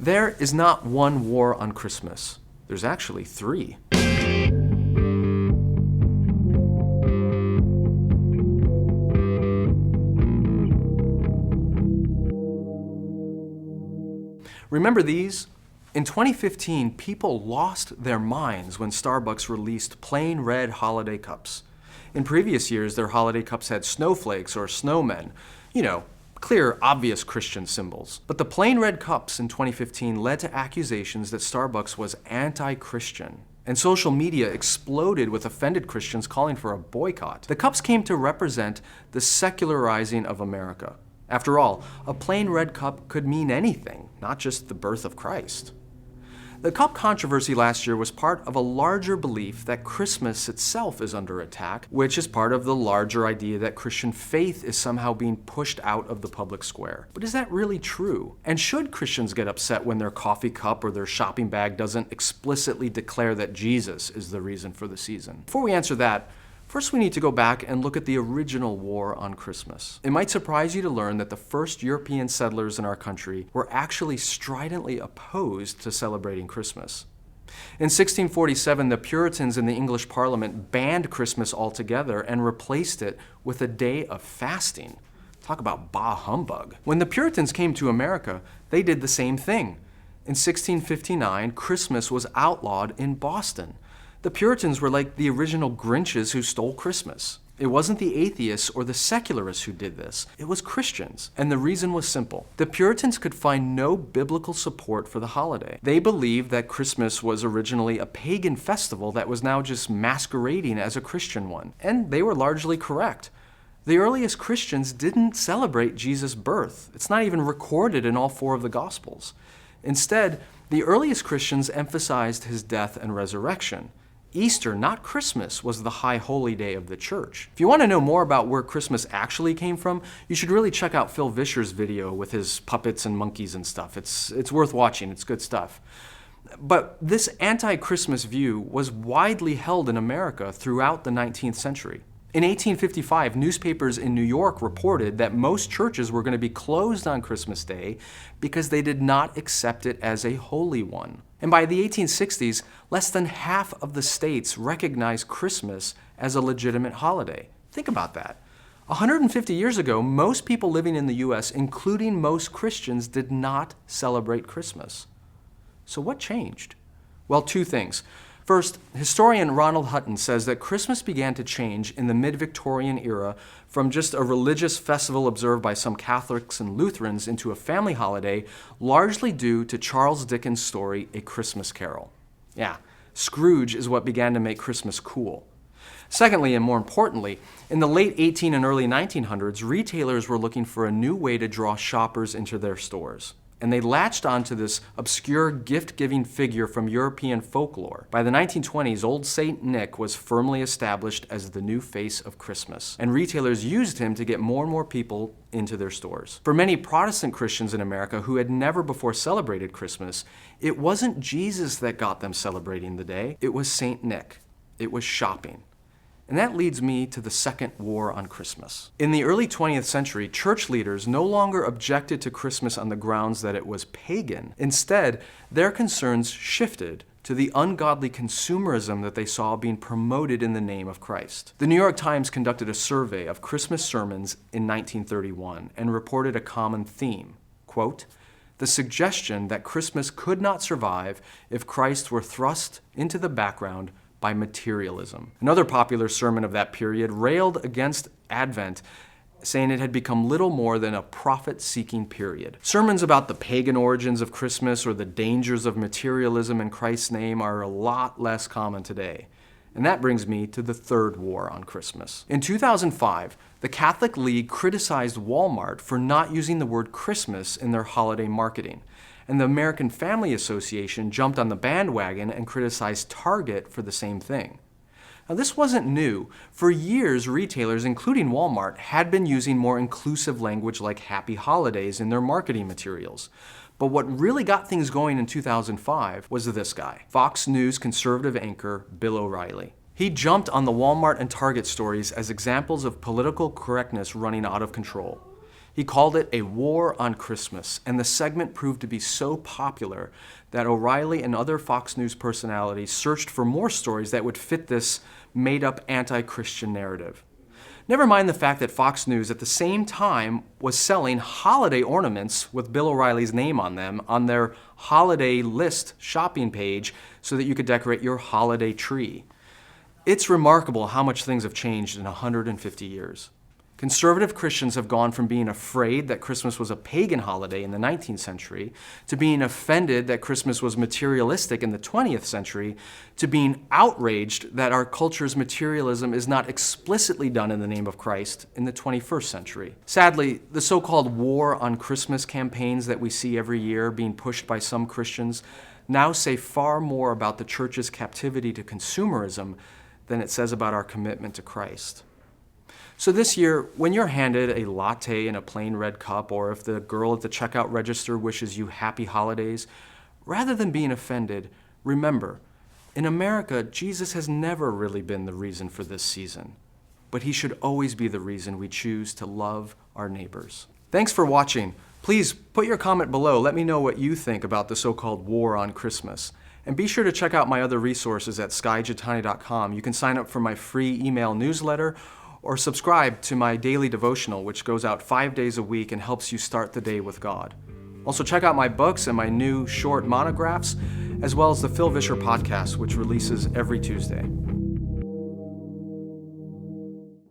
There is not one war on Christmas. There's actually three. Remember these? In 2015, people lost their minds when Starbucks released plain red holiday cups. In previous years, their holiday cups had snowflakes or snowmen. You know, clear, obvious Christian symbols. But the plain red cups in 2015 led to accusations that Starbucks was anti-Christian. And social media exploded with offended Christians calling for a boycott. The cups came to represent the secularizing of America. After all, a plain red cup could mean anything, not just the birth of Christ. The cup controversy last year was part of a larger belief that Christmas itself is under attack, which is part of the larger idea that Christian faith is somehow being pushed out of the public square. But is that really true? And should Christians get upset when their coffee cup or their shopping bag doesn't explicitly declare that Jesus is the reason for the season? Before we answer that, first, we need to go back and look at the original war on Christmas. It might surprise you to learn that the first European settlers in our country were actually stridently opposed to celebrating Christmas. In 1647, the Puritans in the English Parliament banned Christmas altogether and replaced it with a day of fasting. Talk about bah humbug. When the Puritans came to America, they did the same thing. In 1659, Christmas was outlawed in Boston. The Puritans were like the original Grinches who stole Christmas. It wasn't the atheists or the secularists who did this. It was Christians. And the reason was simple. The Puritans could find no biblical support for the holiday. They believed that Christmas was originally a pagan festival that was now just masquerading as a Christian one. And they were largely correct. The earliest Christians didn't celebrate Jesus' birth. It's not even recorded in all four of the Gospels. Instead, the earliest Christians emphasized his death and resurrection. Easter, not Christmas, was the high holy day of the church. If you want to know more about where Christmas actually came from, you should really check out Phil Vischer's video with his puppets and monkeys and stuff. It's worth watching. It's good stuff. But this anti-Christmas view was widely held in America throughout the 19th century. In 1855, newspapers in New York reported that most churches were going to be closed on Christmas Day because they did not accept it as a holy one. And by the 1860s, less than half of the states recognized Christmas as a legitimate holiday. Think about that. 150 years ago, most people living in the U.S., including most Christians, did not celebrate Christmas. So what changed? Well, two things. First, historian Ronald Hutton says that Christmas began to change in the mid-Victorian era from just a religious festival observed by some Catholics and Lutherans into a family holiday, largely due to Charles Dickens' story, A Christmas Carol. Yeah, Scrooge is what began to make Christmas cool. Secondly, and more importantly, in the late 18 and early 1900s, retailers were looking for a new way to draw shoppers into their stores. And they latched onto this obscure gift-giving figure from European folklore. By the 1920s, Old Saint Nick was firmly established as the new face of Christmas, and retailers used him to get more and more people into their stores. For many Protestant Christians in America who had never before celebrated Christmas, it wasn't Jesus that got them celebrating the day, it was Saint Nick. It was shopping. And that leads me to the second war on Christmas. In the early 20th century, church leaders no longer objected to Christmas on the grounds that it was pagan. Instead, their concerns shifted to the ungodly consumerism that they saw being promoted in the name of Christ. The New York Times conducted a survey of Christmas sermons in 1931 and reported a common theme. Quote, "The suggestion that Christmas could not survive if Christ were thrust into the background by materialism." Another popular sermon of that period railed against Advent, saying it had become little more than a profit-seeking period. Sermons about the pagan origins of Christmas or the dangers of materialism in Christ's name are a lot less common today. And that brings me to the third war on Christmas. In 2005, the Catholic League criticized Walmart for not using the word Christmas in their holiday marketing. And the American Family Association jumped on the bandwagon and criticized Target for the same thing. Now, this wasn't new. For years, retailers, including Walmart, had been using more inclusive language like Happy Holidays in their marketing materials. But what really got things going in 2005 was this guy, Fox News conservative anchor Bill O'Reilly. He jumped on the Walmart and Target stories as examples of political correctness running out of control. He called it a war on Christmas, and the segment proved to be so popular that O'Reilly and other Fox News personalities searched for more stories that would fit this made-up anti-Christian narrative. Never mind the fact that Fox News at the same time was selling holiday ornaments with Bill O'Reilly's name on them on their holiday list shopping page so that you could decorate your holiday tree. It's remarkable how much things have changed in 150 years. Conservative Christians have gone from being afraid that Christmas was a pagan holiday in the 19th century to being offended that Christmas was materialistic in the 20th century to being outraged that our culture's materialism is not explicitly done in the name of Christ in the 21st century. Sadly, the so-called war on Christmas campaigns that we see every year being pushed by some Christians now say far more about the church's captivity to consumerism than it says about our commitment to Christ. So this year, when you're handed a latte in a plain red cup, or if the girl at the checkout register wishes you happy holidays, rather than being offended, remember, in America, Jesus has never really been the reason for this season, but he should always be the reason we choose to love our neighbors. Thanks for watching. Please put your comment below. Let me know what you think about the so-called war on Christmas. And be sure to check out my other resources at skyjethani.com. You can sign up for my free email newsletter or subscribe to my daily devotional, which goes out 5 days a week and helps you start the day with God. Also, check out my books and my new short monographs, as well as the Phil Vischer podcast, which releases every Tuesday.